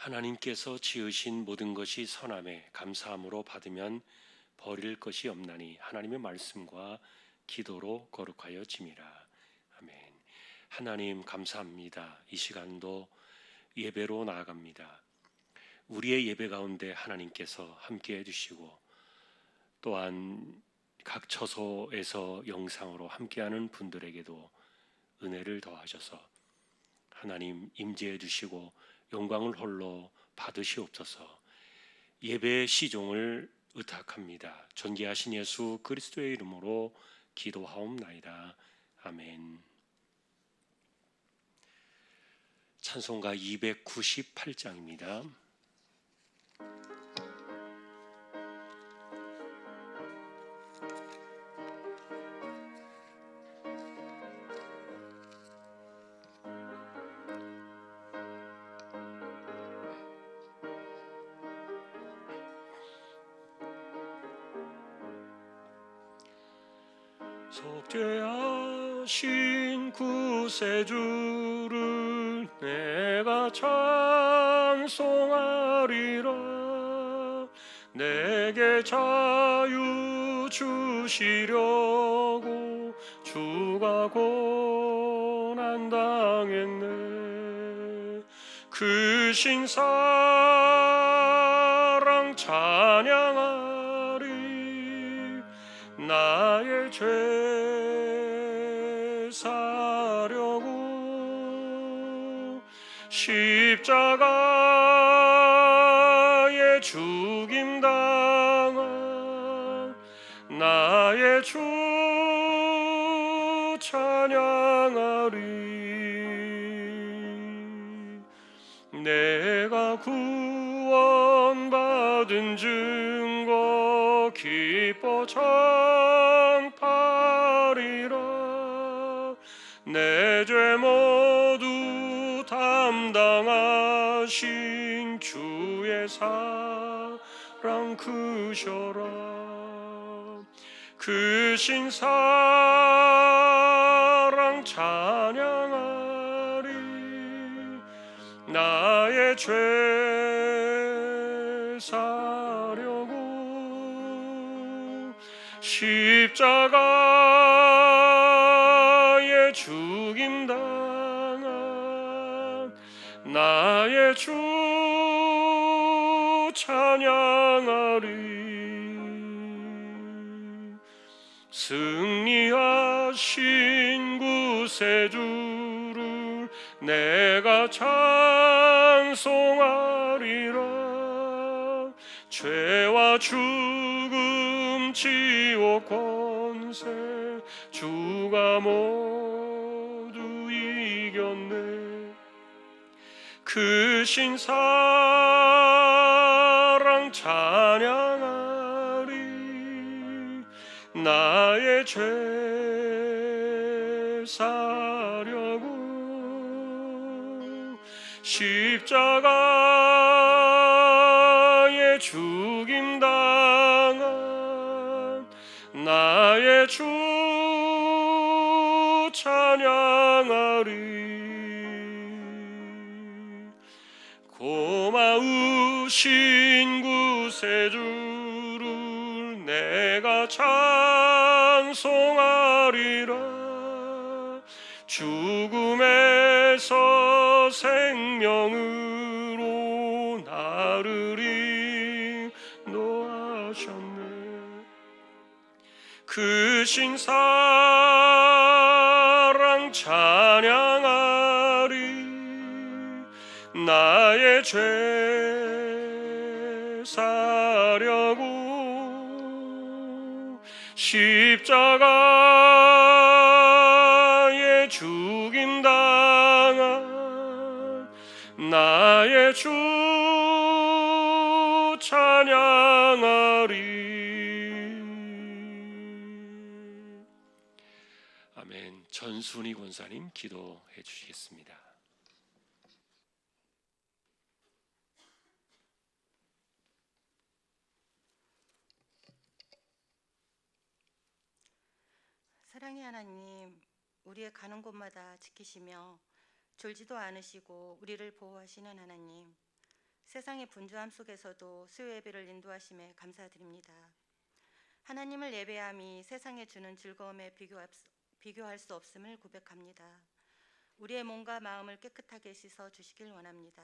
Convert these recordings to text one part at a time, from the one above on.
하나님께서 지으신 모든 것이 선함에 감사함으로 받으면 버릴 것이 없나니 하나님의 말씀과 기도로 거룩하여 짐이라. 아멘. 하나님 감사합니다. 이 시간도 예배로 나아갑니다. 우리의 예배 가운데 하나님께서 함께 해주시고 또한 각 처소에서 영상으로 함께하는 분들에게도 은혜를 더하셔서 하나님 임재해 주시고 영광을 홀로 받으시옵소서. 예배의 시종을 의탁합니다. 존귀하신 예수 그리스도의 이름으로 기도하옵나이다. 아멘. 찬송가 298장입니다. 속죄하신 구세주를 내가 찬송하리라. 내게 자유 주시려고 주가 고난당했네. 그 신사랑 찬양하리. 나의 죄 사려고 십자가에 죽임당한 나의 주 찬양하리. 내가 구원받은 증거 기뻐 전파리라. 내 죄 모두 담당하신 주의 사랑 크셔라. 그 신사랑 찬양하리. 나의 죄 사려고 십자가에 죽임당한 나의 주 찬양하리. 승리하신 구세주를 내가 찬송하리라. 죄와 죽음 지옥 권세 주가 모두 이겼네. 그 신사랑 찬양하리. 나의 죄 사려고 십자가에 죽임당한 나의 주 찬양하리. 고마우신 구세주를 내가 찬송하리라. 죽음에서 생명으로 나를 인도하셨네. 그 신사랑 찬양하리. 나의 죄 사려고 십자가에 죽임당한 나의 주 찬양하리. 아멘. 전순희 권사님 기도해 주시겠습니다. 사랑의 하나님, 우리의 가는 곳마다 지키시며 졸지도 않으시고 우리를 보호하시는 하나님, 세상의 분주함 속에서도 수요 예배를 인도하심에 감사드립니다. 하나님을 예배함이 세상에 주는 즐거움에 비교할 수 없음을 고백합니다. 우리의 몸과 마음을 깨끗하게 씻어 주시길 원합니다.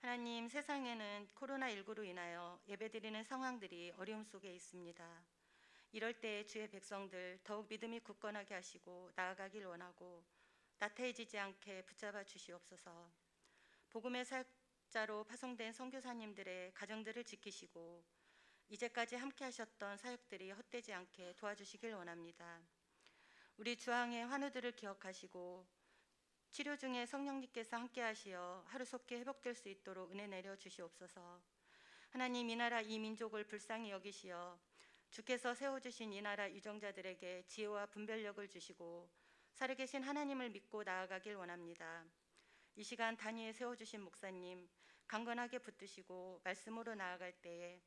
하나님, 세상에는 코로나19로 인하여 예배드리는 상황들이 어려움 속에 있습니다. 이럴 때 주의 백성들 더욱 믿음이 굳건하게 하시고 나아가길 원하고 나태해지지 않게 붙잡아 주시옵소서. 복음의 사역자로 파송된 선교사님들의 가정들을 지키시고 이제까지 함께 하셨던 사역들이 헛되지 않게 도와주시길 원합니다. 우리 주항의 환우들을 기억하시고 치료 중에 성령님께서 함께 하시어 하루속히 회복될 수 있도록 은혜 내려 주시옵소서. 하나님, 이 나라 이 민족을 불쌍히 여기시어 주께서 세워주신 이 나라 유정자들에게 지혜와 분별력을 주시고 살아계신 하나님을 믿고 나아가길 원합니다. 이 시간 단위에 세워주신 목사님 강건하게 붙드시고 말씀으로 나아갈 때에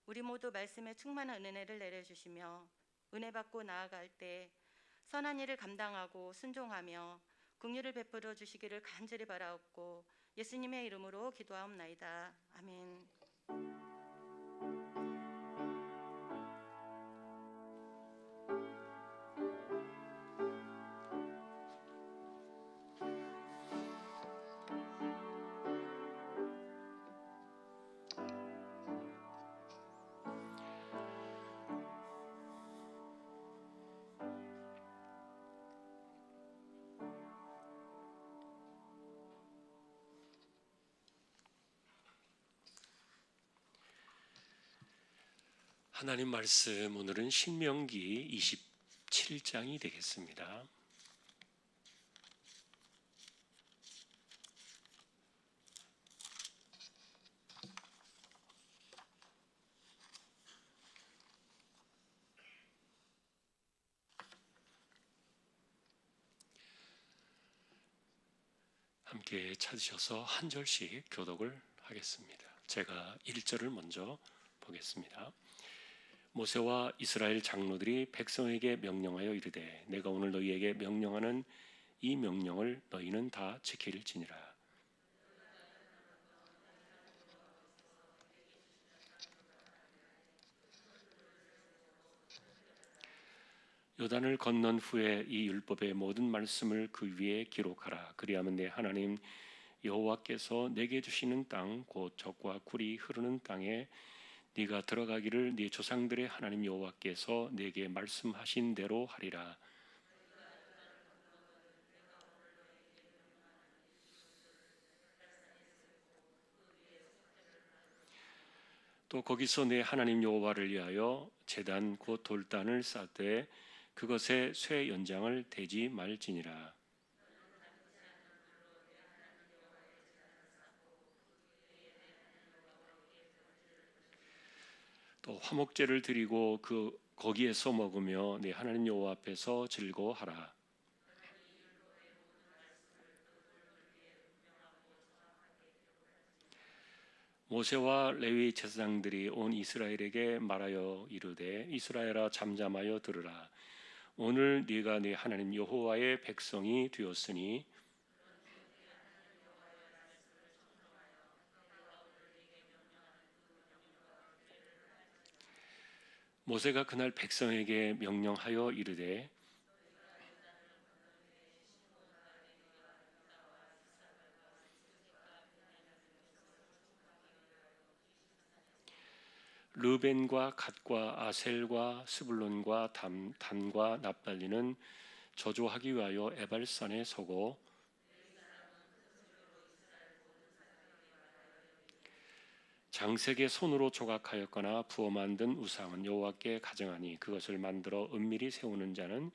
우리 모두 말씀에 충만한 은혜를 내려주시며 은혜 받고 나아갈 때 선한 일을 감당하고 순종하며 긍휼을 베풀어 주시기를 간절히 바라옵고 예수님의 이름으로 기도하옵나이다. 아멘. 하나님 말씀, 오늘은 신명기 27장이 되겠습니다. 함께 찾으셔서 한 절씩 교독을 하겠습니다. 제가 1절을 먼저 보겠습니다. 모세와 이스라엘 장로들이 백성에게 명령하여 이르되 내가 오늘 너희에게 명령하는 이 명령을 너희는 다 지킬지니라. 요단을 건넌 후에 이 율법의 모든 말씀을 그 위에 기록하라. 그리하면 내 하나님 여호와께서 내게 주시는 땅 곧 젖과 꿀이 흐르는 땅에 네가 들어가기를 네 조상들의 하나님 여호와께서 내게 말씀하신 대로 하리라. 또 거기서 내 하나님 여호와를 위하여 제단 곧 돌단을 쌓되 그것에 쇠 연장을 대지 말지니라. 또 화목제를 드리고 거기에서 먹으며 내 하나님 여호와 앞에서 즐거워하라. 모세와 레위 제사장들이 온 이스라엘에게 말하여 이르되 이스라엘아 잠잠하여 들으라. 오늘 네가 네 하나님 여호와의 백성이 되었으니 모세가 그날 백성에게 명령하여 이르되 르벤과 갓과 아셀과 스불론과 단과 납달리는 저주하기 위하여 에발산에 서고 장색의 손으로 조각하였거나 부어 만든 우상은 여호와께 가정하니 그것을 만들어 은밀히 세우는 자는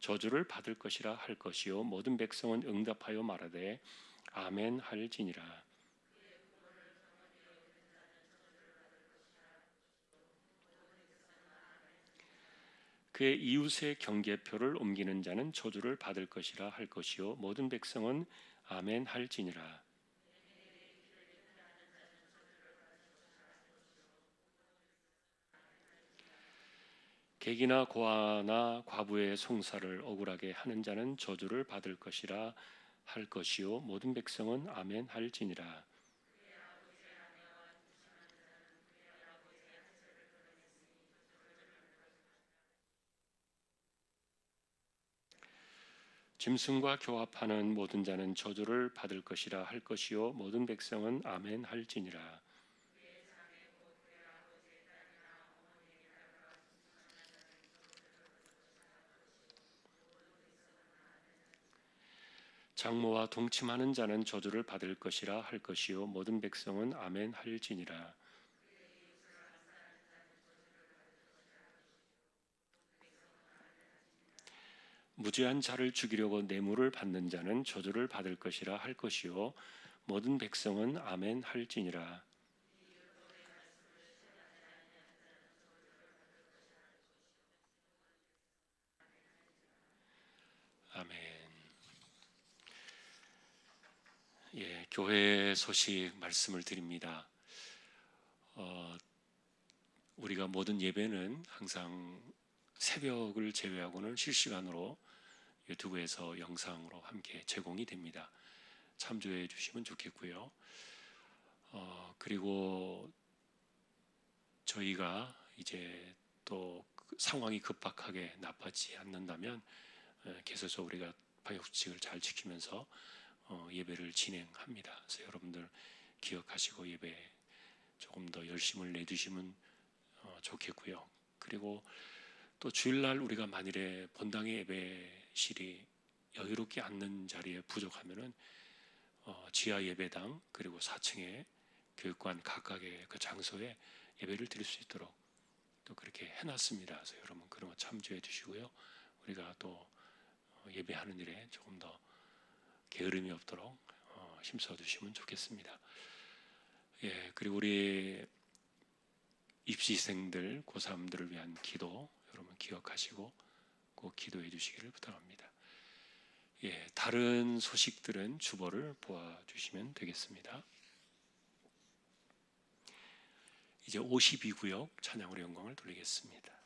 저주를 받을 것이라 할 것이요 모든 백성은 응답하여 말하되 아멘 할지니라. 그의 이웃의 경계표를 옮기는 자는 저주를 받을 것이라 할 것이요 모든 백성은 아멘 할지니라. 객이나 고아나 과부의 송사를 억울하게 하는 자는 저주를 받을 것이라 할 것이요 모든 백성은 아멘 할지니라. 짐승과 교합하는 모든 자는 저주를 받을 것이라 할 것이요 모든 백성은 아멘 할지니라. 장모와 동침하는 자는 저주를 받을 것이라 할 것이요 모든 백성은 아멘 할지니라. 무죄한 자를 죽이려고 뇌물을 받는 자는 저주를 받을 것이라 할 것이요 모든 백성은 아멘 할지니라. 아멘. 예, 교회 소식 말씀을 드립니다. 우리가 모든 예배는 항상 새벽을 제외하고는 실시간으로 유튜브에서 영상으로 함께 제공이 됩니다. 참조해 주시면 좋겠고요. 그리고 저희가 이제 또 상황이 급박하게 나빠지지 않는다면 계속해서 우리가 방역수칙을 잘 지키면서 예배를 진행합니다. 그래서 여러분들 기억하시고 예배 조금 더 열심을 내주시면 좋겠고요. 그리고 또 주일날 우리가 만일에 본당의 예배실이 여유롭게 앉는 자리에 부족하면은 지하 예배당 그리고 4층에 교육관 각각의 그 장소에 예배를 드릴 수 있도록 또 그렇게 해놨습니다. 그래서 여러분 그런 거 참조해 주시고요. 우리가 또 예배하는 일에 조금 더 게으름이 없도록 힘써 주시면 좋겠습니다. 예, 그리고 우리 입시생들, 고3들을 위한 기도 여러분 기억하시고 꼭 기도해 주시기를 부탁합니다. 예, 다른 소식들은 주보를 보아주시면 되겠습니다. 이제 52구역 찬양으로 영광을 돌리겠습니다.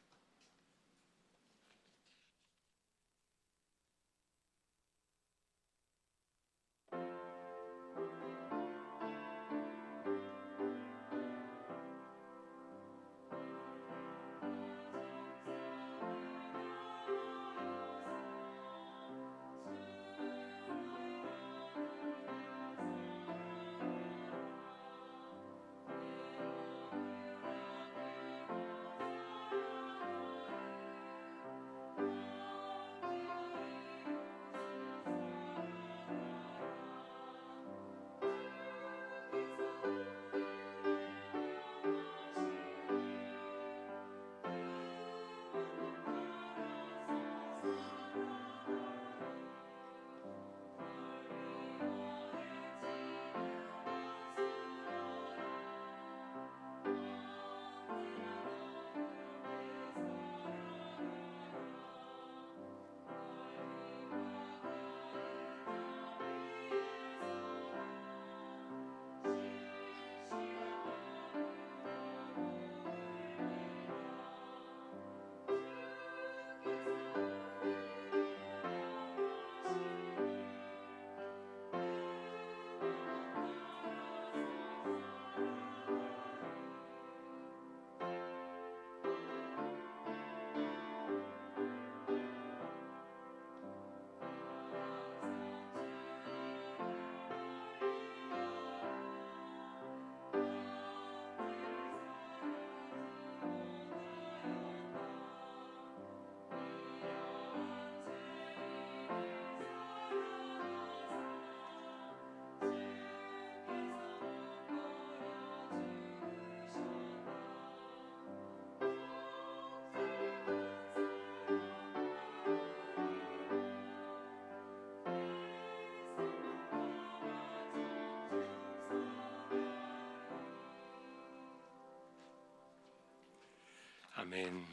아멘.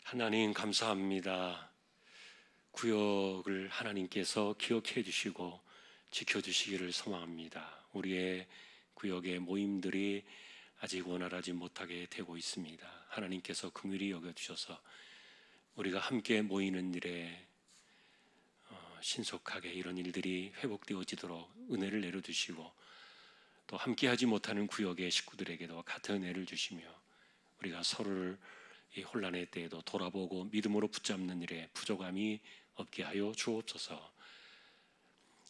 하나님 감사합니다. 구역을 하나님께서 기억해 주시고 지켜주시기를 소망합니다. 우리의 구역의 모임들이 아직 원활하지 못하게 되고 있습니다. 하나님께서 긍휼히 여겨주셔서 우리가 함께 모이는 일에 신속하게 이런 일들이 회복되어지도록 은혜를 내려주시고 또 함께하지 못하는 구역의 식구들에게도 같은 은혜를 주시며 우리가 서로를 이 혼란의 때에도 돌아보고 믿음으로 붙잡는 일에 부족함이 없게 하여 주옵소서.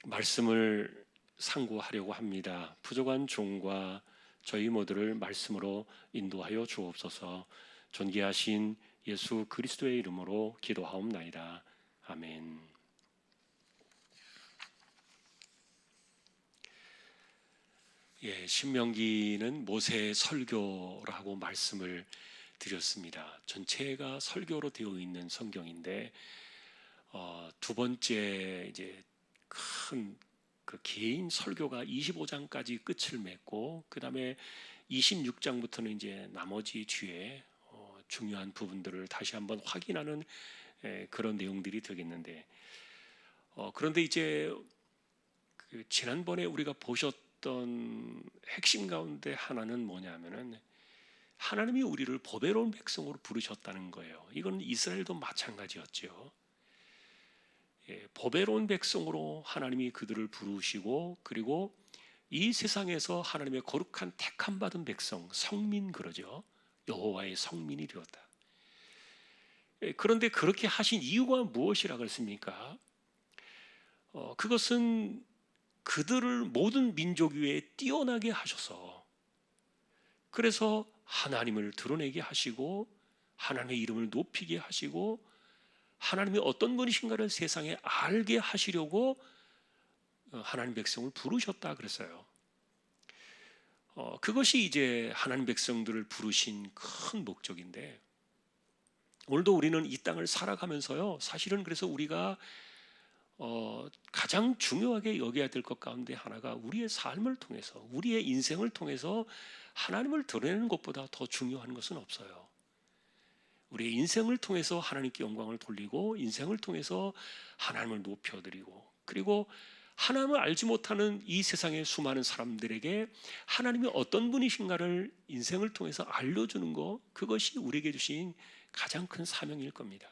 말씀을 상고하려고 합니다. 부족한 종과 저희 모두를 말씀으로 인도하여 주옵소서. 존귀하신 예수 그리스도의 이름으로 기도하옵나이다. 아멘. 신명기는 모세의 설교라고 말씀을 드렸습니다. 전체가 설교로 되어 있는 성경인데 두 번째 이제 큰 그 긴 설교가 25장까지 끝을 맺고 그 다음에 26장부터는 이제 나머지 뒤에 중요한 부분들을 다시 한번 확인하는 그런 내용들이 되겠는데 그런데 이제 그 지난번에 우리가 보셨던 핵심 가운데 하나는 뭐냐면은 하나님이 우리를 보배로운 백성으로 부르셨다는 거예요. 이건 이스라엘도 마찬가지였죠. 보배로운 백성으로 하나님이 그들을 부르시고 그리고 이 세상에서 하나님의 거룩한 택함 받은 백성, 성민 그러죠. 여호와의 성민이 되었다. 그런데 그렇게 하신 이유가 무엇이라 그랬습니까? 그것은 그들을 모든 민족 위에 뛰어나게 하셔서 그래서 하나님을 드러내게 하시고 하나님의 이름을 높이게 하시고 하나님이 어떤 분이신가를 세상에 알게 하시려고 하나님 백성을 부르셨다 그랬어요. 그것이 이제 하나님 백성들을 부르신 큰 목적인데 오늘도 우리는 이 땅을 살아가면서요. 사실은 그래서 우리가 가장 중요하게 여겨야 될 것 가운데 하나가 우리의 삶을 통해서 우리의 인생을 통해서 하나님을 드러내는 것보다 더 중요한 것은 없어요. 우리의 인생을 통해서 하나님께 영광을 돌리고 인생을 통해서 하나님을 높여드리고 그리고 하나님을 알지 못하는 이 세상의 수많은 사람들에게 하나님이 어떤 분이신가를 인생을 통해서 알려주는 것 그것이 우리에게 주신 가장 큰 사명일 겁니다.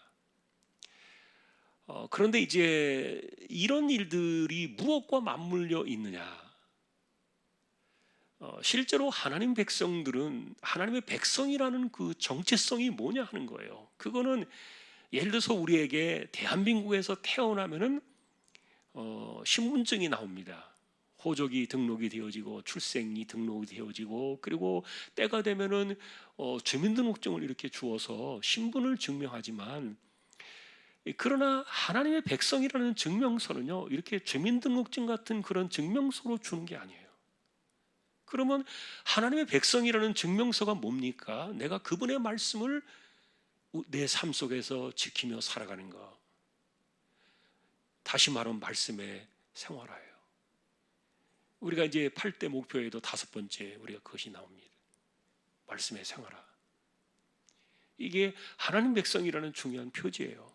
그런데 이제 이런 일들이 무엇과 맞물려 있느냐? 실제로 하나님 백성들은 하나님의 백성이라는 그 정체성이 뭐냐 하는 거예요. 그거는 예를 들어서 우리에게 대한민국에서 태어나면은 신분증이 나옵니다. 호적이 등록이 되어지고 출생이 등록이 되어지고 그리고 때가 되면은 주민등록증을 이렇게 주어서 신분을 증명하지만 그러나 하나님의 백성이라는 증명서는요 이렇게 주민등록증 같은 그런 증명서로 주는 게 아니에요. 그러면 하나님의 백성이라는 증명서가 뭡니까? 내가 그분의 말씀을 내 삶 속에서 지키며 살아가는 것. 다시 말하면 말씀의 생활화예요. 우리가 이제 8대 목표에도 5번째 우리가 그것이 나옵니다. 말씀의 생활화. 이게 하나님 백성이라는 중요한 표지예요.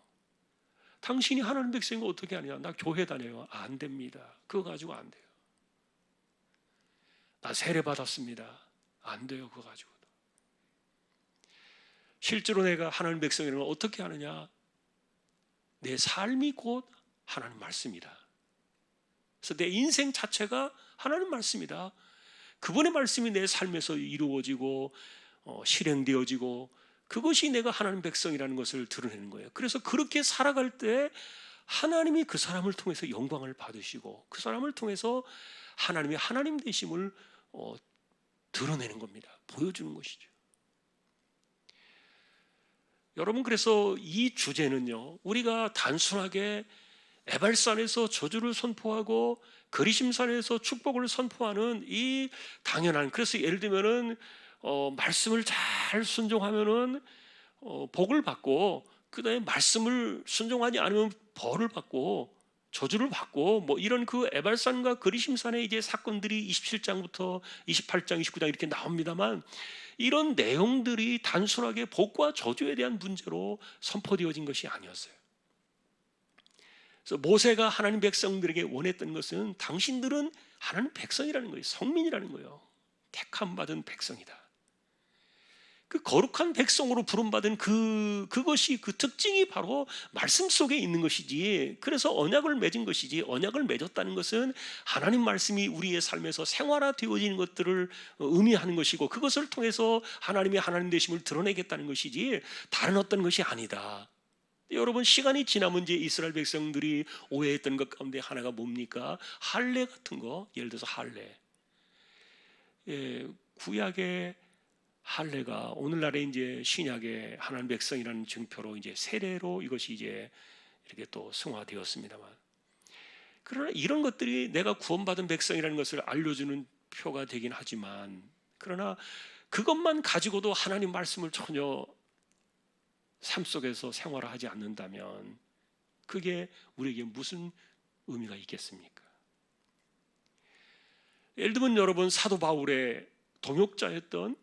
당신이 하나님 백성인 거 어떻게 하냐? 나 교회 다녀요. 안 됩니다. 그거 가지고 안 돼요. 나 세례 받았습니다. 안 돼요. 그거 가지고도. 실제로 내가 하나님 백성이라면 어떻게 하느냐? 내 삶이 곧 하나님 말씀이다. 그래서 내 인생 자체가 하나님 말씀이다. 그분의 말씀이 내 삶에서 이루어지고 실행되어지고 그것이 내가 하나님 백성이라는 것을 드러내는 거예요. 그래서 그렇게 살아갈 때 하나님이 그 사람을 통해서 영광을 받으시고 그 사람을 통해서 하나님이 하나님 되심을 드러내는 겁니다. 보여주는 것이죠. 여러분 그래서 이 주제는요 우리가 단순하게 에발산에서 저주를 선포하고 그리심산에서 축복을 선포하는 이 당연한 그래서 예를 들면은 말씀을 잘 순종하면은 복을 받고 그다음에 말씀을 순종하지 않으면 벌을 받고 저주를 받고 뭐 이런 그 에발산과 그리심산의 이제 사건들이 27장부터 28장, 29장 이렇게 나옵니다만 이런 내용들이 단순하게 복과 저주에 대한 문제로 선포되어진 것이 아니었어요. 그래서 모세가 하나님 백성들에게 원했던 것은 당신들은 하나님 백성이라는 거예요. 성민이라는 거예요. 택함 받은 백성이다. 그 거룩한 백성으로 부름받은 그것이 그 특징이 바로 말씀 속에 있는 것이지. 그래서 언약을 맺은 것이지. 언약을 맺었다는 것은 하나님 말씀이 우리의 삶에서 생활화되어지는 것들을 의미하는 것이고 그것을 통해서 하나님이 하나님 되심을 드러내겠다는 것이지 다른 어떤 것이 아니다. 여러분, 시간이 지나면 이제 이스라엘 백성들이 오해했던 것 가운데 하나가 뭡니까? 할례 같은 거. 예를 들어서 할례. 예, 구약의 할례가 오늘날의 이제 신약의 하나님 백성이라는 증표로 이제 세례로 이것이 이제 이렇게 또 승화되었습니다만, 그러나 이런 것들이 내가 구원받은 백성이라는 것을 알려주는 표가 되긴 하지만, 그러나 그것만 가지고도 하나님 말씀을 전혀 삶 속에서 생활하지 않는다면 그게 우리에게 무슨 의미가 있겠습니까? 예를 들면 여러분, 사도 바울의 동역자였던,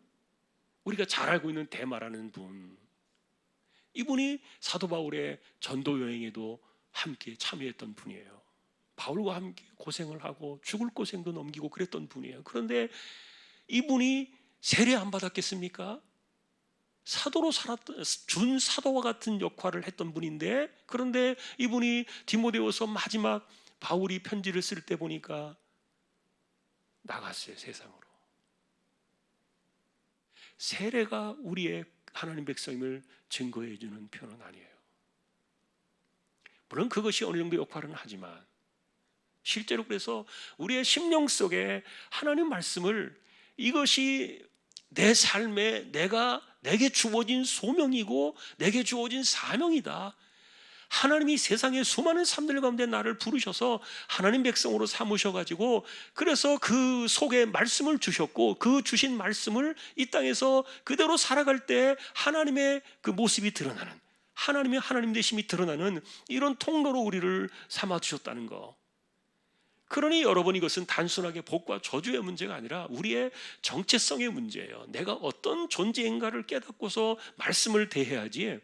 우리가 잘 알고 있는 데마라는 분, 이분이 사도 바울의 전도 여행에도 함께 참여했던 분이에요. 바울과 함께 고생을 하고 죽을 고생도 넘기고 그랬던 분이에요. 그런데 이분이 세례 안 받았겠습니까? 사도로 살았던, 준 사도와 같은 역할을 했던 분인데, 그런데 이분이 디모데후서 마지막 바울이 편지를 쓸 때 보니까 나갔어요, 세상으로. 세례가 우리의 하나님 백성임을 증거해 주는 표는 아니에요. 물론 그것이 어느 정도 역할은 하지만, 실제로 그래서 우리의 심령 속에 하나님 말씀을, 이것이 내 삶에 내게 주어진 소명이고 내게 주어진 사명이다. 하나님이 세상의 수많은 삶들 가운데 나를 부르셔서 하나님 백성으로 삼으셔가지고, 그래서 그 속에 말씀을 주셨고, 그 주신 말씀을 이 땅에서 그대로 살아갈 때 하나님의 그 모습이 드러나는, 하나님의 하나님 되심이 드러나는 이런 통로로 우리를 삼아주셨다는 거. 그러니 여러분, 이것은 단순하게 복과 저주의 문제가 아니라 우리의 정체성의 문제예요. 내가 어떤 존재인가를 깨닫고서 말씀을 대해야지,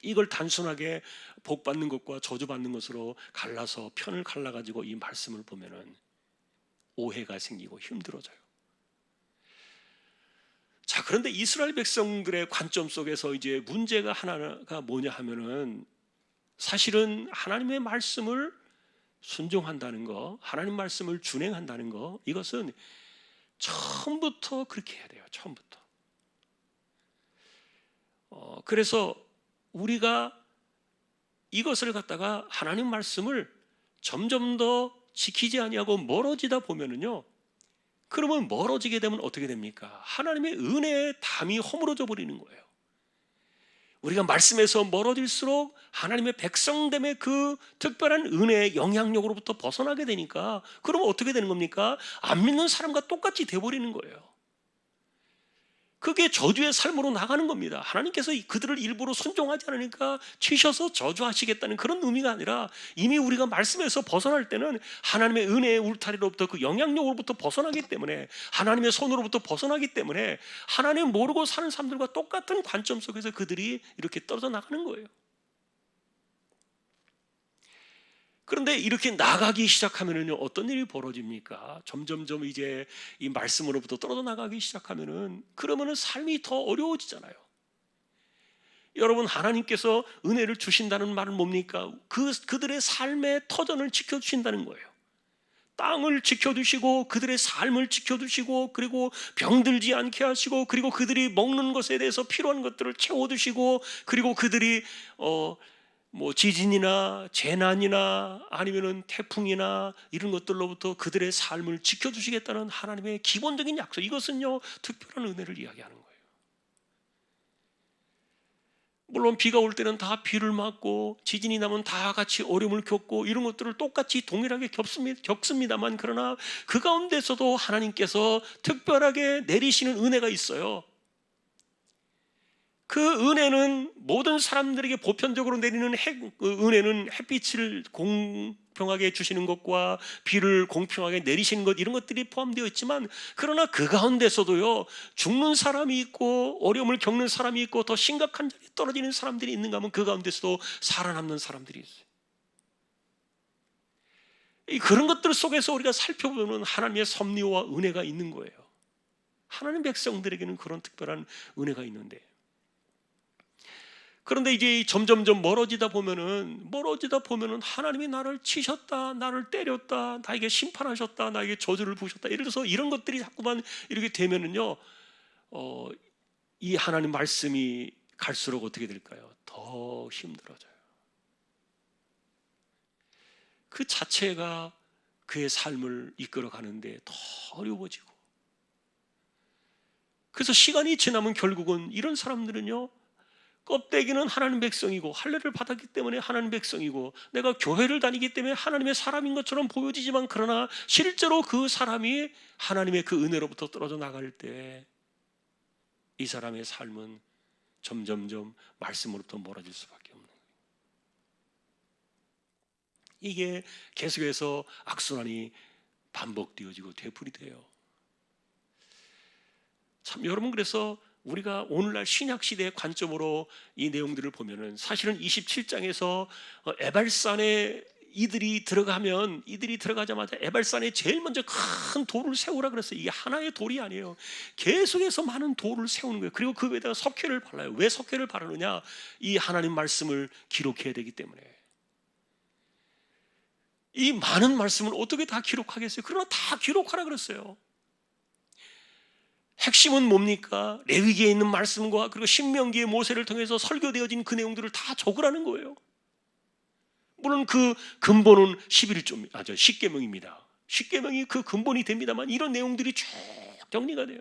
이걸 단순하게 복 받는 것과 저주 받는 것으로 갈라서 편을 갈라가지고 이 말씀을 보면은 오해가 생기고 힘들어져요. 자, 그런데 이스라엘 백성들의 관점 속에서 이제 문제가 하나가 뭐냐 하면은, 사실은 하나님의 말씀을 순종한다는 거, 하나님 말씀을 준행한다는 거, 이것은 처음부터 그렇게 해야 돼요. 처음부터. 그래서 우리가 이것을 갖다가 하나님 말씀을 점점 더 지키지 아니하고 멀어지다 보면은요, 그러면 멀어지게 되면 어떻게 됩니까? 하나님의 은혜의 담이 허물어져 버리는 거예요. 우리가 말씀에서 멀어질수록 하나님의 백성됨의 그 특별한 은혜의 영향력으로부터 벗어나게 되니까, 그러면 어떻게 되는 겁니까? 안 믿는 사람과 똑같이 돼버리는 거예요. 그게 저주의 삶으로 나가는 겁니다. 하나님께서 그들을 일부러 순종하지 않으니까 치셔서 저주하시겠다는 그런 의미가 아니라, 이미 우리가 말씀에서 벗어날 때는 하나님의 은혜의 울타리로부터, 그 영향력으로부터 벗어나기 때문에, 하나님의 손으로부터 벗어나기 때문에 하나님 모르고 사는 사람들과 똑같은 관점 속에서 그들이 이렇게 떨어져 나가는 거예요. 그런데 이렇게 나가기 시작하면은요, 어떤 일이 벌어집니까? 점점점 이제 이 말씀으로부터 떨어져 나가기 시작하면은, 그러면은 삶이 더 어려워지잖아요. 여러분, 하나님께서 은혜를 주신다는 말은 뭡니까? 그들의 삶의 터전을 지켜주신다는 거예요. 땅을 지켜주시고, 그들의 삶을 지켜주시고, 그리고 병들지 않게 하시고, 그리고 그들이 먹는 것에 대해서 필요한 것들을 채워주시고, 그리고 그들이 지진이나 재난이나 아니면은 태풍이나 이런 것들로부터 그들의 삶을 지켜주시겠다는 하나님의 기본적인 약속, 이것은요 특별한 은혜를 이야기하는 거예요. 물론 비가 올 때는 다 비를 맞고, 지진이 나면 다 같이 어려움을 겪고, 이런 것들을 똑같이 동일하게 겪습니다만, 그러나 그 가운데서도 하나님께서 특별하게 내리시는 은혜가 있어요. 그 은혜는 모든 사람들에게 보편적으로 내리는 은혜는 햇빛을 공평하게 주시는 것과 비를 공평하게 내리시는 것, 이런 것들이 포함되어 있지만, 그러나 그 가운데서도요, 죽는 사람이 있고 어려움을 겪는 사람이 있고 더 심각한 자리에 떨어지는 사람들이 있는가 하면, 그 가운데서도 살아남는 사람들이 있어요. 그런 것들 속에서 우리가 살펴보면 하나님의 섭리와 은혜가 있는 거예요. 하나님 백성들에게는 그런 특별한 은혜가 있는데, 그런데 이제 점점점 멀어지다 보면은 하나님이 나를 치셨다, 나를 때렸다, 나에게 심판하셨다, 나에게 저주를 부으셨다, 예를 들어서 이런 것들이 자꾸만 이렇게 되면은요, 이 하나님 말씀이 갈수록 어떻게 될까요? 더 힘들어져요. 그 자체가 그의 삶을 이끌어가는데 더 어려워지고, 그래서 시간이 지나면 결국은 이런 사람들은요, 껍데기는 하나님 백성이고 할례를 받았기 때문에 하나님 백성이고 내가 교회를 다니기 때문에 하나님의 사람인 것처럼 보여지지만, 그러나 실제로 그 사람이 하나님의 그 은혜로부터 떨어져 나갈 때 이 사람의 삶은 점점점 말씀으로부터 멀어질 수밖에 없는 거예요. 이게 계속해서 악순환이 반복되어지고 되풀이돼요. 참 여러분, 그래서 우리가 오늘날 신약시대의 관점으로 이 내용들을 보면은 사실은 27장에서 에발산에 이들이 들어가자마자 에발산에 제일 먼저 큰 돌을 세우라 그랬어요. 이게 하나의 돌이 아니에요. 계속해서 많은 돌을 세우는 거예요. 그리고 그 위에다가 석회를 발라요. 왜 석회를 바르느냐? 이 하나님 말씀을 기록해야 되기 때문에. 이 많은 말씀을 어떻게 다 기록하겠어요? 그러나 다 기록하라 그랬어요. 핵심은 뭡니까? 레위기에 있는 말씀과 그리고 신명기의 모세를 통해서 설교되어진 그 내용들을 다 적으라는 거예요. 물론 그 근본은 10계명입니다. 10계명이 그 근본이 됩니다만 이런 내용들이 쭉 정리가 돼요.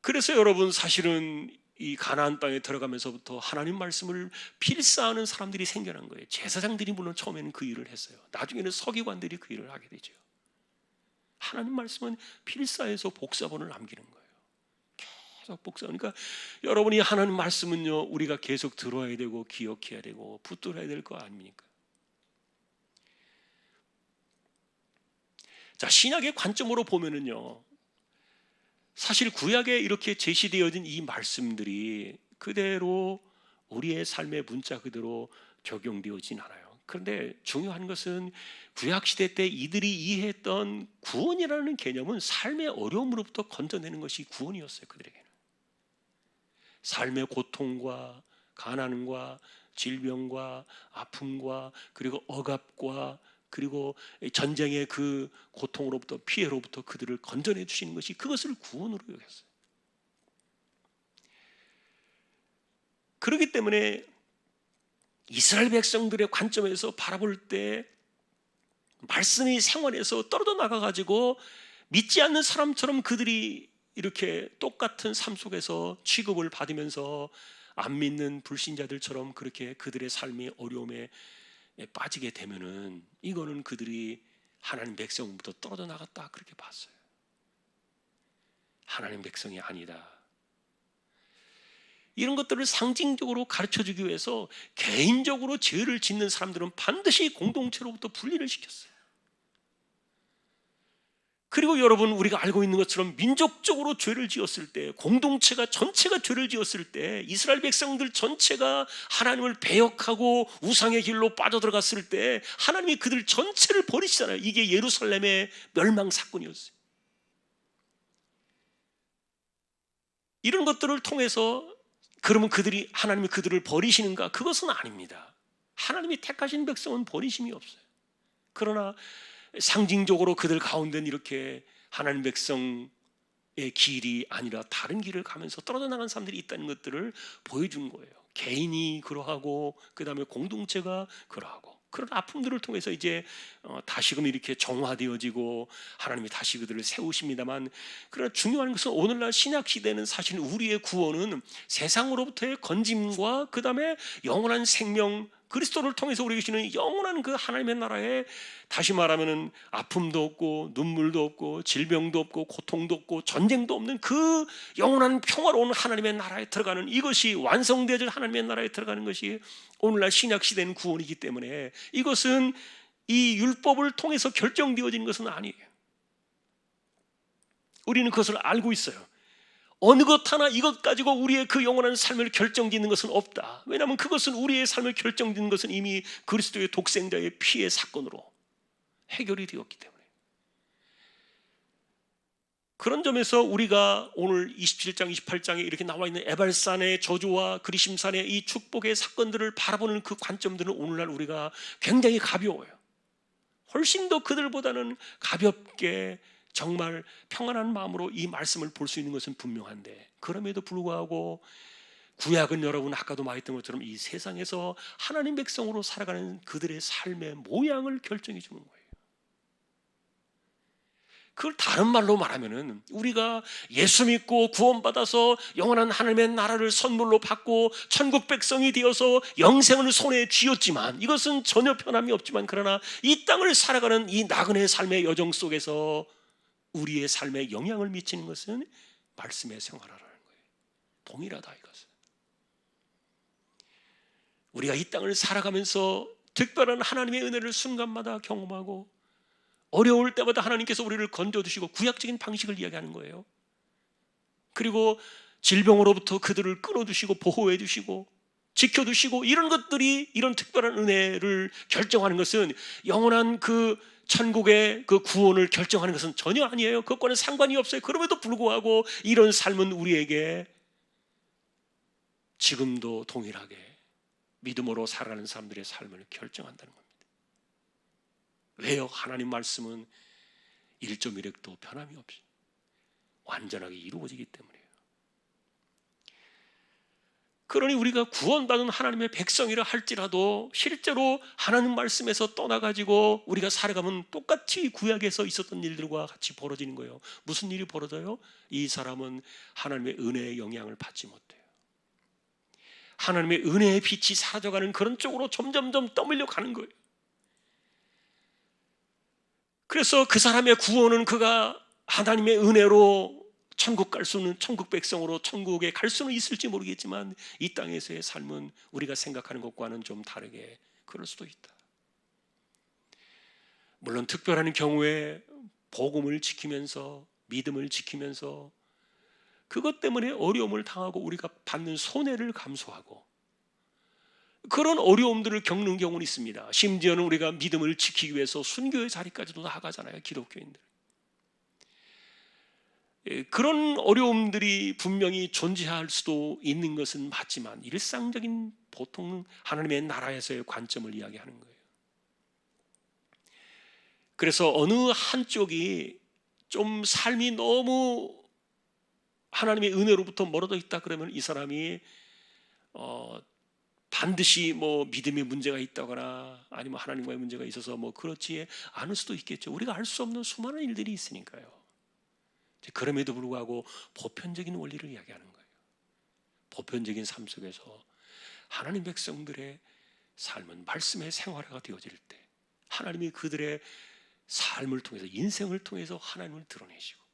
그래서 여러분, 사실은 이 가나안 땅에 들어가면서부터 하나님 말씀을 필사하는 사람들이 생겨난 거예요. 제사장들이 물론 처음에는 그 일을 했어요. 나중에는 서기관들이 그 일을 하게 되죠. 하나님 말씀은 필사해서 복사본을 남기는 거예요. 계속 복사. 그러니까 여러분이 하나님 말씀은요, 우리가 계속 들어야 되고 기억해야 되고 붙들어야 될 거 아닙니까? 자, 신약의 관점으로 보면은요, 사실 구약에 이렇게 제시되어진 이 말씀들이 그대로 우리의 삶의 문자 그대로 적용되어진 않아요. 그런데 중요한 것은 구약시대 때 이들이 이해했던 구원이라는 개념은 삶의 어려움으로부터 건져내는 것이 구원이었어요. 그들에게는 삶의 고통과 가난과 질병과 아픔과 그리고 억압과 그리고 전쟁의 그 고통으로부터 피해로부터 그들을 건져내 주시는 것이, 그것을 구원으로 여겼어요. 그렇기 때문에 이스라엘 백성들의 관점에서 바라볼 때 말씀이 생활에서 떨어져 나가가지고 믿지 않는 사람처럼 그들이 이렇게 똑같은 삶 속에서 취급을 받으면서 안 믿는 불신자들처럼 그렇게 그들의 삶이 어려움에 빠지게 되면은 이거는 그들이 하나님 백성부터 떨어져 나갔다, 그렇게 봤어요. 하나님 백성이 아니다. 이런 것들을 상징적으로 가르쳐주기 위해서 개인적으로 죄를 짓는 사람들은 반드시 공동체로부터 분리를 시켰어요. 그리고 여러분, 우리가 알고 있는 것처럼 민족적으로 죄를 지었을 때, 공동체가 전체가 죄를 지었을 때, 이스라엘 백성들 전체가 하나님을 배역하고 우상의 길로 빠져들어갔을 때 하나님이 그들 전체를 버리시잖아요. 이게 예루살렘의 멸망 사건이었어요. 이런 것들을 통해서 그러면 하나님이 그들을 버리시는가? 그것은 아닙니다. 하나님이 택하신 백성은 버리심이 없어요. 그러나 상징적으로 그들 가운데는 이렇게 하나님 백성의 길이 아니라 다른 길을 가면서 떨어져 나간 사람들이 있다는 것들을 보여준 거예요. 개인이 그러하고 그 다음에 공동체가 그러하고, 그런 아픔들을 통해서 이제 다시금 이렇게 정화되어지고 하나님이 다시 그들을 세우십니다만, 그러나 중요한 것은 오늘날 신약 시대는 사실 우리의 구원은 세상으로부터의 건짐과 그 다음에 영원한 생명, 그리스도를 통해서 우리 계시는 영원한 그 하나님의 나라에, 다시 말하면은 아픔도 없고 눈물도 없고 질병도 없고 고통도 없고 전쟁도 없는 그 영원한 평화로운 하나님의 나라에 들어가는, 이것이 완성되어질 하나님의 나라에 들어가는 것이 오늘날 신약 시대는 구원이기 때문에, 이것은 이 율법을 통해서 결정되어지는 것은 아니에요. 우리는 그것을 알고 있어요. 어느 것 하나 이것 가지고 우리의 그 영원한 삶을 결정짓는 것은 없다. 왜냐하면 그것은 우리의 삶을 결정짓는 것은 이미 그리스도의 독생자의 피의 사건으로 해결이 되었기 때문에. 그런 점에서 우리가 오늘 27장, 28장에 이렇게 나와 있는 에발산의 저주와 그리심산의 이 축복의 사건들을 바라보는 그 관점들은 오늘날 우리가 굉장히 가벼워요. 훨씬 더 그들보다는 가볍게 정말 평안한 마음으로 이 말씀을 볼 수 있는 것은 분명한데, 그럼에도 불구하고 구약은 여러분 아까도 말했던 것처럼 이 세상에서 하나님 백성으로 살아가는 그들의 삶의 모양을 결정해 주는 거예요. 그걸 다른 말로 말하면은, 우리가 예수 믿고 구원받아서 영원한 하나님의 나라를 선물로 받고 천국 백성이 되어서 영생을 손에 쥐었지만, 이것은 전혀 변함이 없지만, 그러나 이 땅을 살아가는 이 나그네 삶의 여정 속에서 우리의 삶에 영향을 미치는 것은 말씀의 생활하라는 거예요. 동일하다 이것은. 우리가 이 땅을 살아가면서 특별한 하나님의 은혜를 순간마다 경험하고, 어려울 때마다 하나님께서 우리를 건져주시고, 구약적인 방식을 이야기하는 거예요. 그리고 질병으로부터 그들을 끊어주시고 보호해주시고 지켜주시고, 이런 것들이, 이런 특별한 은혜를 결정하는 것은, 영원한 그 천국의 그 구원을 결정하는 것은 전혀 아니에요. 그것과는 상관이 없어요. 그럼에도 불구하고 이런 삶은 우리에게 지금도 동일하게 믿음으로 살아가는 사람들의 삶을 결정한다는 겁니다. 왜요? 하나님 말씀은 1.1획도 변함이 없이 완전하게 이루어지기 때문이에요. 그러니 우리가 구원받은 하나님의 백성이라 할지라도 실제로 하나님 말씀에서 떠나가지고 우리가 살아가면 똑같이 구약에서 있었던 일들과 같이 벌어지는 거예요. 무슨 일이 벌어져요? 이 사람은 하나님의 은혜의 영향을 받지 못해요. 하나님의 은혜의 빛이 사라져가는 그런 쪽으로 점점점 떠밀려 가는 거예요. 그래서 그 사람의 구원은 그가 하나님의 은혜로 천국 갈 수는, 천국 백성으로 천국에 갈 수는 있을지 모르겠지만, 이 땅에서의 삶은 우리가 생각하는 것과는 좀 다르게 그럴 수도 있다. 물론 특별한 경우에 복음을 지키면서, 믿음을 지키면서 그것 때문에 어려움을 당하고 우리가 받는 손해를 감수하고 그런 어려움들을 겪는 경우는 있습니다. 심지어는 우리가 믿음을 지키기 위해서 순교의 자리까지도 나아가잖아요, 기독교인들. 그런 어려움들이 분명히 존재할 수도 있는 것은 맞지만, 일상적인 보통 하나님의 나라에서의 관점을 이야기하는 거예요. 그래서 어느 한쪽이 좀 삶이 너무 하나님의 은혜로부터 멀어져 있다 그러면 이 사람이 반드시 뭐 믿음의 문제가 있다거나 아니면 하나님과의 문제가 있어서 뭐 그렇지 않을 수도 있겠죠. 우리가 알 수 없는 수많은 일들이 있으니까요. 그럼에도 불구하고 보편적인 원리를 이야기하는 거예요. 보편적인 삶 속에서 하나님 백성들의 삶은 말씀의 생활화가 되어질 때 하나님이 그들의 삶을 통해서, 인생을 통해서 하나님을 드러내시고,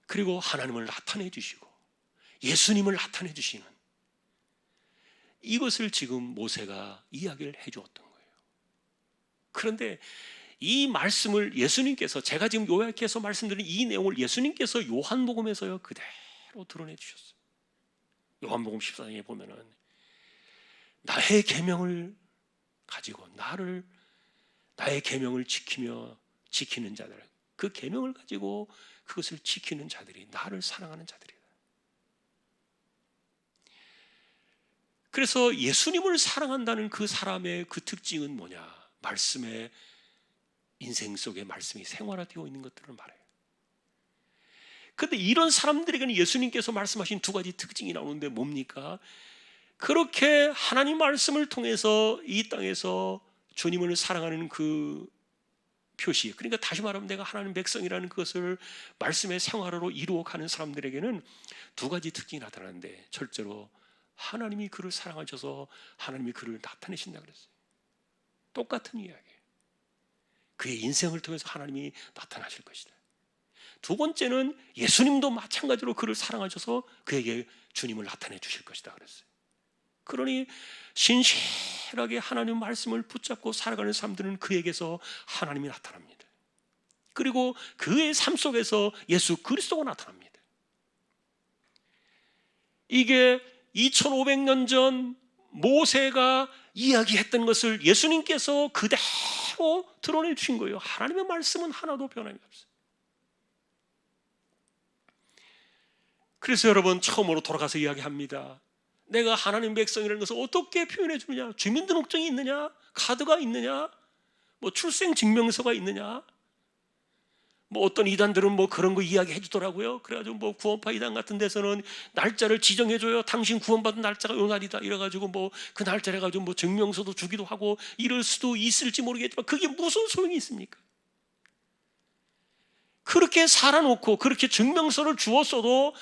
그리고 하나님을 나타내 주시고 예수님을 나타내 주시는, 이것을 지금 모세가 이야기를 해주었던 거예요. 그런데 이 말씀을 예수님께서, 제가 지금 요약해서 말씀드린 이 내용을 예수님께서 요한복음에서요 그대로 드러내 주셨어요. 요한복음 14장에 보면은 나의 계명을 가지고 나의 계명을 지키며 지키는 자들, 그 계명을 가지고 그것을 지키는 자들이 나를 사랑하는 자들이다. 그래서 예수님을 사랑한다는 그 사람의 그 특징은 뭐냐? 말씀의, 인생 속에 말씀이 생활화되어 있는 것들을 말해요. 그런데 이런 사람들에게는 예수님께서 말씀하신 두 가지 특징이 나오는데 뭡니까? 그렇게 하나님 말씀을 통해서 이 땅에서 주님을 사랑하는 그 표시, 그러니까 다시 말하면 내가 하나님 백성이라는 것을 말씀의 생활화로 이루어가는 사람들에게는 두 가지 특징이 나타나는데, 절대로 하나님이 그를 사랑하셔서 하나님이 그를 나타내신다 그랬어요. 똑같은 이야기예요. 그의 인생을 통해서 하나님이 나타나실 것이다. 두 번째는 예수님도 마찬가지로 그를 사랑하셔서 그에게 주님을 나타내 주실 것이다 그랬어요. 그러니 신실하게 하나님 말씀을 붙잡고 살아가는 사람들은 그에게서 하나님이 나타납니다. 그리고 그의 삶 속에서 예수 그리스도가 나타납니다. 이게 2500년 전 모세가 이야기했던 것을 예수님께서 그대로 드러내 주신 거예요. 하나님의 말씀은 하나도 변함이 없어요. 그래서 여러분, 처음으로 돌아가서 이야기합니다. 내가 하나님 백성이라는 것을 어떻게 표현해 주느냐? 주민등록증이 있느냐? 카드가 있느냐? 뭐 출생증명서가 있느냐? 뭐 어떤 이단들은 뭐 그런 거 이야기해 주더라고요. 그래가지고 뭐 구원파 이단 같은 데서는 날짜를 지정해줘요. 당신 구원받은 날짜가 요 날이다. 이래가지고 뭐 그 날짜 해가지고 뭐 증명서도 주기도 하고 이럴 수도 있을지 모르겠지만 그게 무슨 소용이 있습니까? 그렇게 살아놓고 그렇게 증명서를 주었어도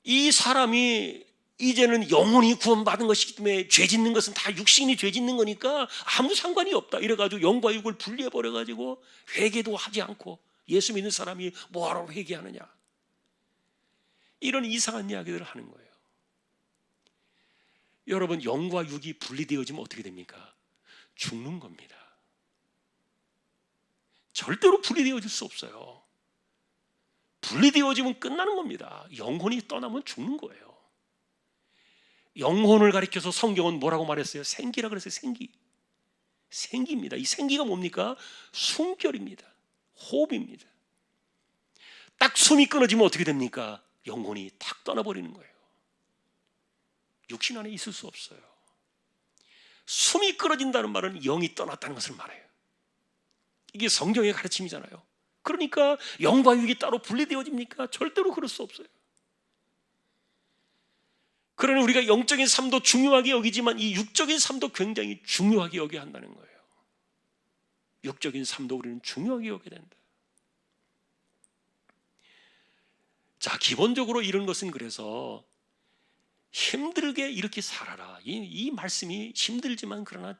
이 사람이 이제는 영혼이 구원받은 것이기 때문에 죄 짓는 것은 다 육신이 죄 짓는 거니까 아무 상관이 없다. 이래가지고 영과 육을 분리해버려가지고 회개도 하지 않고 예수 믿는 사람이 뭐하러 회개하느냐. 이런 이상한 이야기들을 하는 거예요. 여러분, 영과 육이 분리되어지면 어떻게 됩니까? 죽는 겁니다. 절대로 분리되어질 수 없어요. 분리되어지면 끝나는 겁니다. 영혼이 떠나면 죽는 거예요. 영혼을 가리켜서 성경은 뭐라고 말했어요? 생기라 그랬어요. 생기. 생기입니다. 이 생기가 뭡니까? 숨결입니다. 호흡입니다. 딱 숨이 끊어지면 어떻게 됩니까? 영혼이 탁 떠나버리는 거예요. 육신 안에 있을 수 없어요. 숨이 끊어진다는 말은 영이 떠났다는 것을 말해요. 이게 성경의 가르침이잖아요. 그러니까 영과 육이 따로 분리되어집니까? 절대로 그럴 수 없어요. 그러니 우리가 영적인 삶도 중요하게 여기지만 이 육적인 삶도 굉장히 중요하게 여겨야 한다는 거예요. 육적인 삶도 우리는 중요하게 여겨야 된다. 자, 기본적으로 이런 것은 그래서 힘들게 이렇게 살아라. 이 말씀이 힘들지만 그러나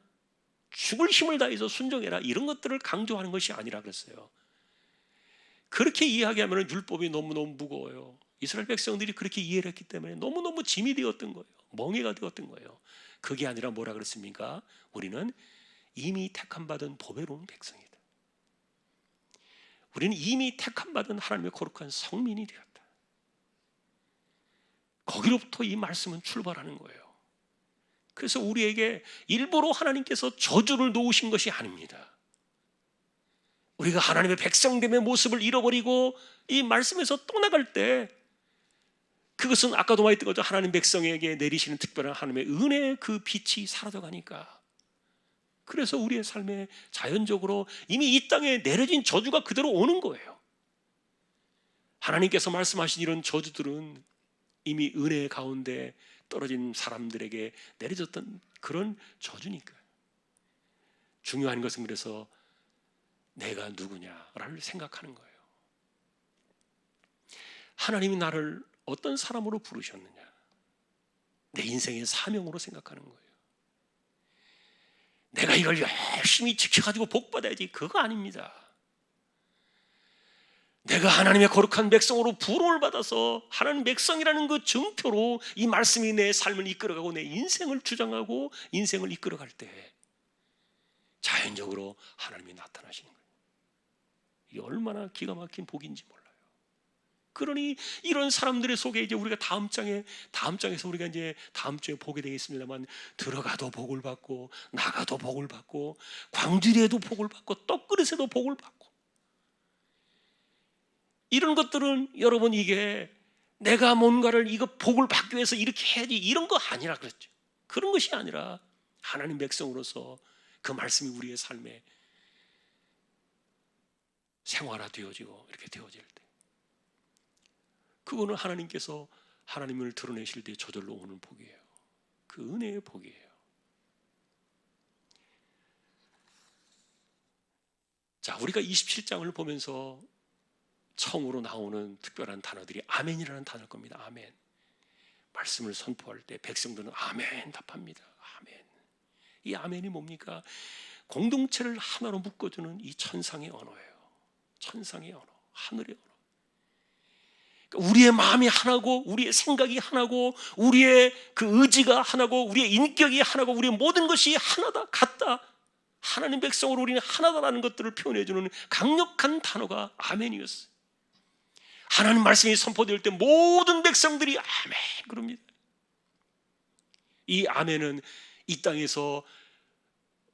죽을 힘을 다해서 순종해라. 이런 것들을 강조하는 것이 아니라 그랬어요. 그렇게 이야기하면 율법이 너무너무 무거워요. 이스라엘 백성들이 그렇게 이해를 했기 때문에 너무너무 짐이 되었던 거예요. 멍해가 되었던 거예요. 그게 아니라 뭐라 그랬습니까? 우리는 이미 택함받은 보배로운 백성이다. 우리는 이미 택함받은 하나님의 거룩한 성민이 되었다. 거기로부터 이 말씀은 출발하는 거예요. 그래서 우리에게 일부러 하나님께서 저주를 놓으신 것이 아닙니다. 우리가 하나님의 백성됨의 모습을 잃어버리고 이 말씀에서 떠나갈 때 그것은 아까도 말했던 거죠. 하나님 백성에게 내리시는 특별한 하나님의 은혜의 그 빛이 사라져가니까. 그래서 우리의 삶에 자연적으로 이미 이 땅에 내려진 저주가 그대로 오는 거예요. 하나님께서 말씀하신 이런 저주들은 이미 은혜 가운데 떨어진 사람들에게 내려졌던 그런 저주니까요. 중요한 것은 그래서 내가 누구냐를 생각하는 거예요. 하나님이 나를 어떤 사람으로 부르셨느냐, 내 인생의 사명으로 생각하는 거예요. 내가 이걸 열심히 지켜가지고 복받아야지, 그거 아닙니다. 내가 하나님의 거룩한 백성으로 부름을 받아서 하나님 백성이라는 그 증표로 이 말씀이 내 삶을 이끌어가고 내 인생을 주장하고 인생을 이끌어갈 때 자연적으로 하나님이 나타나시는 거예요. 이게 얼마나 기가 막힌 복인지 몰라요. 그러니 이런 사람들의 속에 이제 우리가 다음 장에서 우리가 이제 다음 주에 보게 되겠습니다만, 들어가도 복을 받고 나가도 복을 받고 광주리에도 복을 받고 떡그릇에도 복을 받고, 이런 것들은 여러분 이게 내가 뭔가를 이거 복을 받기 위해서 이렇게 해야지 이런 거 아니라 그랬죠. 그런 것이 아니라 하나님 백성으로서 그 말씀이 우리의 삶에 생활화되어지고 이렇게 되어질 때, 그거는 하나님께서 하나님을 드러내실 때 저절로 오는 복이에요. 그 은혜의 복이에요. 자, 우리가 27장을 보면서 처음으로 나오는 특별한 단어들이 아멘이라는 단어일 겁니다. 아멘. 말씀을 선포할 때 백성들은 아멘 답합니다. 아멘. 이 아멘이 뭡니까? 공동체를 하나로 묶어주는 이 천상의 언어예요. 천상의 언어, 하늘의 언어. 그러니까 우리의 마음이 하나고 우리의 생각이 하나고 우리의 그 의지가 하나고 우리의 인격이 하나고 우리의 모든 것이 하나다, 같다. 하나님 백성으로 우리는 하나다라는 것들을 표현해주는 강력한 단어가 아멘이었어요. 하나님 말씀이 선포될 때 모든 백성들이 아멘 그럽니다. 이 아멘은 이 땅에서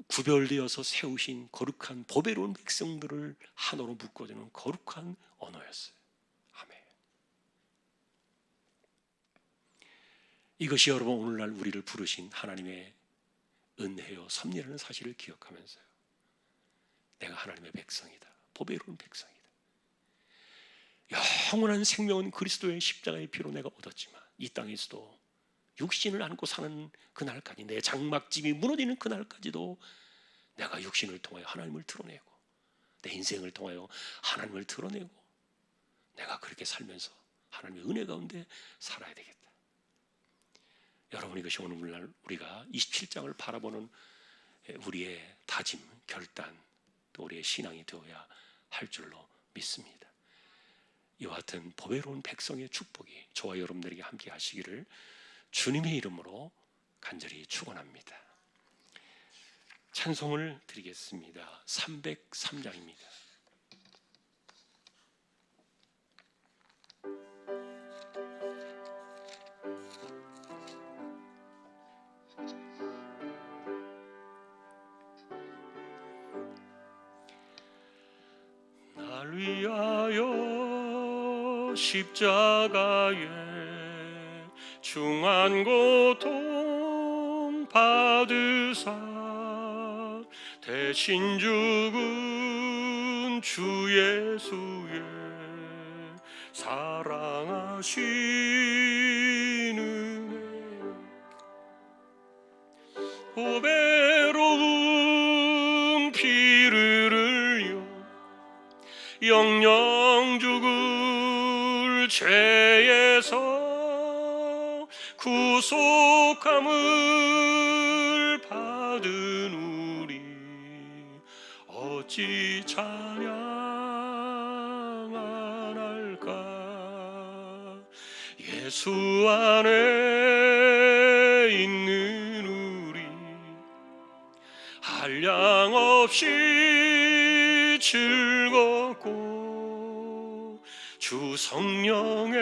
구별되어서 세우신 거룩한 보배로운 백성들을 하나로 묶어주는 거룩한 언어였어요. 아멘. 이것이 여러분 오늘날 우리를 부르신 하나님의 은혜요 섭리라는 사실을 기억하면서요, 내가 하나님의 백성이다, 보배로운 백성이다, 영원한 생명은 그리스도의 십자가의 피로 내가 얻었지만 이 땅에서도 육신을 안고 사는 그날까지, 내 장막집이 무너지는 그날까지도 내가 육신을 통하여 하나님을 드러내고 내 인생을 통하여 하나님을 드러내고 내가 그렇게 살면서 하나님의 은혜 가운데 살아야 되겠다. 여러분, 이것이 오늘날 우리가 27장을 바라보는 우리의 다짐, 결단, 또 우리의 신앙이 되어야 할 줄로 믿습니다. 이와 같은 보배로운 백성의 축복이 저와 여러분들에게 함께 하시기를 주님의 이름으로 간절히 축원합니다. 찬송을 드리겠습니다. 303장입니다. 날 위하여 십자가에 중한 고통 받으사 대신 죽은 주 예수의 사랑하신 은혜, 보배로운 피를 흘려 영영 죽을 죄에서 구속함을 받은 우리 어찌 찬양 안 할까. 예수 안에 있는 우리 한량없이 즐겁고 주 성령의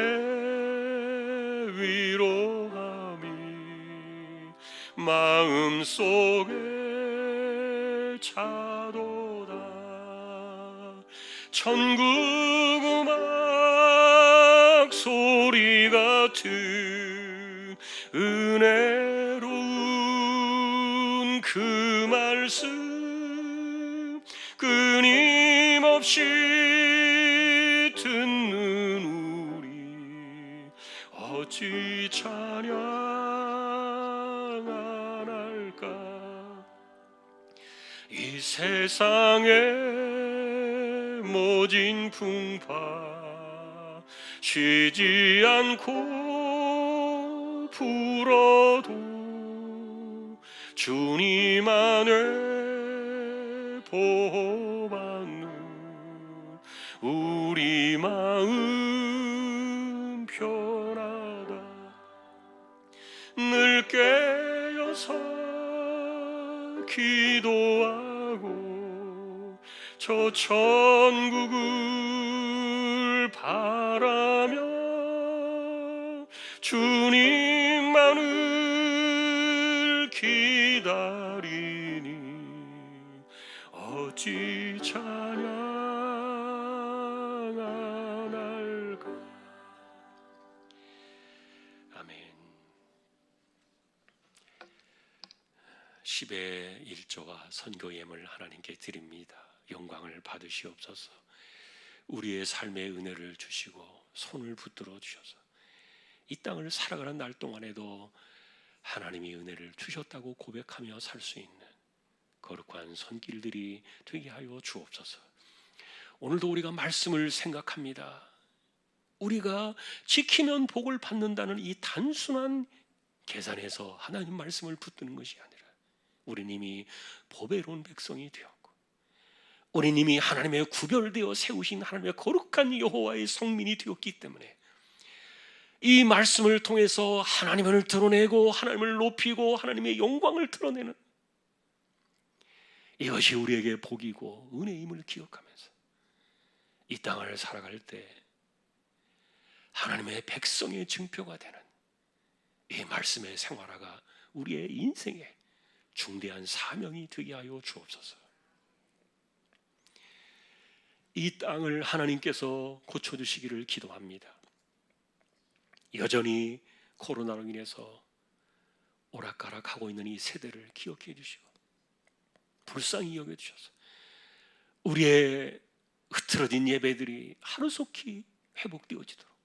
위로함이 마음속에 차도다. 천국 음악 소리 같은 은혜로운 그 말씀 끊임없이 듣는 우리 어찌 찬양 안 할까. 이 세상의 모진 풍파 쉬지 않고 불어도 주님 안에 보호받는 우리 마음 편하다. 늘 깨어서 기도하고 저 천국을 바라며 주님만을 기다리니 어찌 찬양 안 할까. 아멘. 10의 1조와 선교 예물 하나님께 드립니다. 영광을 받으시옵소서. 우리의 삶의 은혜를 주시고 손을 붙들어 주셔서 이 땅을 살아가는 날 동안에도 하나님이 은혜를 주셨다고 고백하며 살 수 있는 거룩한 손길들이 되게 하여 주옵소서. 오늘도 우리가 말씀을 생각합니다. 우리가 지키면 복을 받는다는 이 단순한 계산에서 하나님 말씀을 붙드는 것이 아니라 우리는 이미 보배로운 백성이 되었고 우리는 이미 하나님의 구별되어 세우신 하나님의 거룩한 여호와의 성민이 되었기 때문에 이 말씀을 통해서 하나님을 드러내고 하나님을 높이고 하나님의 영광을 드러내는 이것이 우리에게 복이고 은혜임을 기억하면서 이 땅을 살아갈 때 하나님의 백성의 증표가 되는 이 말씀의 생활화가 우리의 인생에 중대한 사명이 되게 하여 주옵소서. 이 땅을 하나님께서 고쳐주시기를 기도합니다. 여전히 코로나로 인해서 오락가락하고 있는 이 세대를 기억해 주시고 불쌍히 여겨주셔서 우리의 흐트러진 예배들이 하루속히 회복되어지도록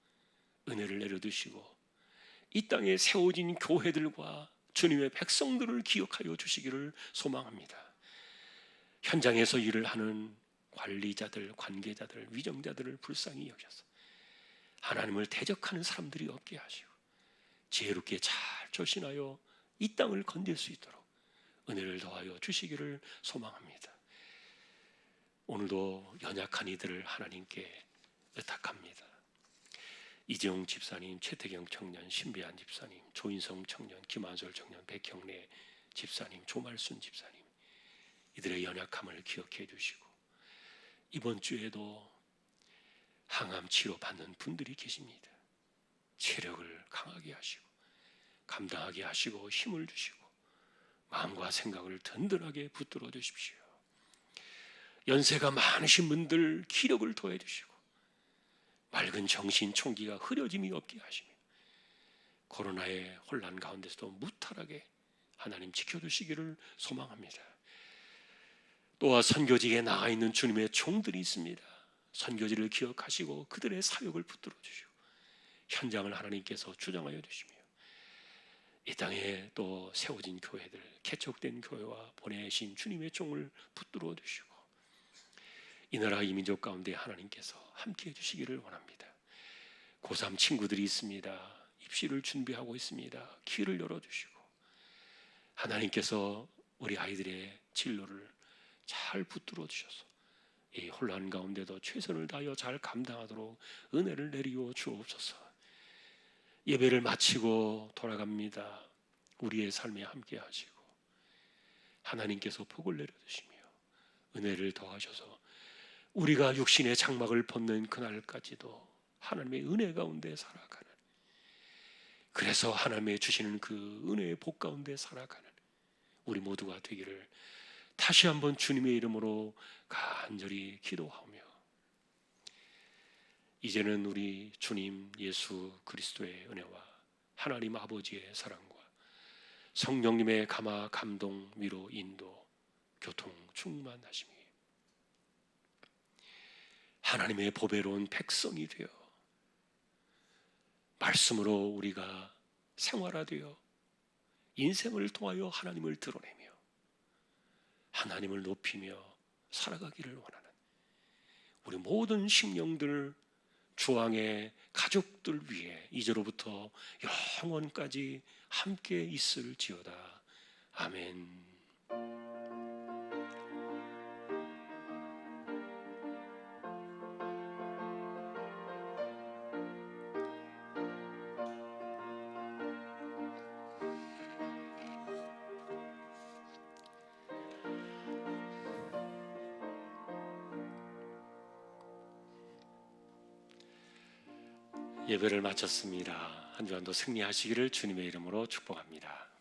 은혜를 내려두시고 이 땅에 세워진 교회들과 주님의 백성들을 기억하여 주시기를 소망합니다. 현장에서 일을 하는 관리자들, 관계자들, 위정자들을 불쌍히 여겨서 하나님을 대적하는 사람들이 없게 하시고 지혜롭게 잘 조신하여 이 땅을 건질 수 있도록 은혜를 더하여 주시기를 소망합니다. 오늘도 연약한 이들을 하나님께 의탁합니다. 이재용 집사님, 최태경 청년, 신배한 집사님, 조인성 청년, 김한솔 청년, 백형래 집사님, 조말순 집사님, 이들의 연약함을 기억해 주시고 이번 주에도 항암 치료 받는 분들이 계십니다. 체력을 강하게 하시고 감당하게 하시고 힘을 주시고 마음과 생각을 든든하게 붙들어 주십시오. 연세가 많으신 분들 기력을 더해 주시고 맑은 정신 총기가 흐려짐이 없게 하시며 코로나의 혼란 가운데서도 무탈하게 하나님 지켜주시기를 소망합니다. 또한 선교지에 나가 있는 주님의 종들이 있습니다. 선교지를 기억하시고 그들의 사역을 붙들어 주시고 현장을 하나님께서 주장하여 주시며 이 땅에 또 세워진 교회들, 개척된 교회와 보내신 주님의 종을 붙들어 주시고 이 나라 이 민족 가운데 하나님께서 함께해 주시기를 원합니다. 고3 친구들이 있습니다. 입시를 준비하고 있습니다. 길을 열어주시고 하나님께서 우리 아이들의 진로를 잘 붙들어 주셔서 이 혼란 가운데도 최선을 다하여 잘 감당하도록 은혜를 내리어 주옵소서. 예배를 마치고 돌아갑니다. 우리의 삶에 함께 하시고 하나님께서 복을 내려주시며 은혜를 더하셔서 우리가 육신의 장막을 벗는 그날까지도 하나님의 은혜 가운데 살아가는, 그래서 하나님의 주시는 그 은혜의 복 가운데 살아가는 우리 모두가 되기를 다시 한번 주님의 이름으로 간절히 기도하며 이제는 우리 주님 예수 그리스도의 은혜와 하나님 아버지의 사랑과 성령님의 감화, 감동, 위로, 인도, 교통, 충만하심이 하나님의 보배로운 백성이 되어 말씀으로 우리가 생활화되어 인생을 통하여 하나님을 드러내며 하나님을 높이며 살아가기를 원하는 우리 모든 심령들, 주왕의 가족들 위해 이제로부터 영원까지 함께 있을지어다. 아멘. 예배를 마쳤습니다. 한 주간도 승리하시기를 주님의 이름으로 축복합니다.